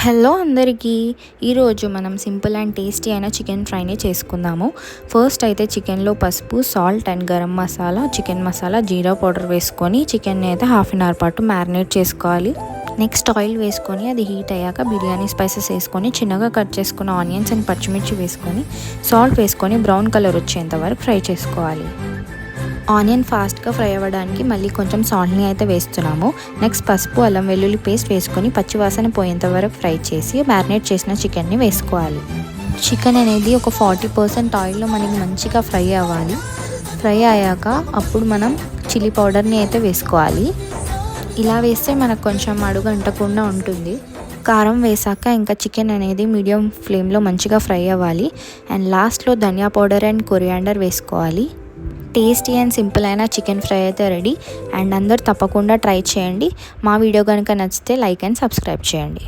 Hello అందరికీ, ఈరోజు మనం సింపుల్ అండ్ టేస్టీ అయిన చికెన్ ఫ్రైని చేసుకుందాము. ఫస్ట్ అయితే చికెన్లో పసుపు, salt and garam masala, chicken masala, jeera powder వేసుకొని చికెన్ని అయితే హాఫ్ అన్ అవర్ పాటు మ్యారినేట్ చేసుకోవాలి. నెక్స్ట్ ఆయిల్ వేసుకొని అది హీట్ అయ్యాక బిర్యానీ స్పైసెస్ వేసుకొని చిన్నగా కట్ చేసుకున్న ఆనియన్స్ అండ్ పచ్చిమిర్చి వేసుకొని సాల్ట్ వేసుకొని బ్రౌన్ కలర్ వచ్చేంత వరకు ఫ్రై చేసుకోవాలి. ఆనియన్ ఫాస్ట్గా ఫ్రై అవ్వడానికి మళ్ళీ కొంచెం సాల్ట్ని అయితే వేస్తున్నాము. నెక్స్ట్ పసుపు, అల్లం వెల్లుల్లి పేస్ట్ వేసుకొని పచ్చివాసన పోయేంత వరకు ఫ్రై చేసి మ్యారినేట్ చేసిన చికెన్ని వేసుకోవాలి. చికెన్ అనేది ఒక 40% ఆయిల్లో మనకి మంచిగా ఫ్రై అవ్వాలి. ఫ్రై అయ్యాక అప్పుడు మనం చిల్లీ పౌడర్ని అయితే వేసుకోవాలి. ఇలా వేస్తే మనకు కొంచెం అడుగు అంటకుండా ఉంటుంది. కారం వేసాక ఇంకా చికెన్ అనేది మీడియం ఫ్లేమ్లో మంచిగా ఫ్రై అవ్వాలి. అండ్ లాస్ట్లో ధనియా పౌడర్ అండ్ కొరియాండర్ వేసుకోవాలి. టేస్టీ అండ్ సింపుల్ అయిన చికెన్ ఫ్రై అయితే రెడీ. అండ్ అందరూ తప్పకుండా ట్రై చేయండి. మా వీడియో కనుక నచ్చితే లైక్ అండ్ సబ్స్క్రైబ్ చేయండి.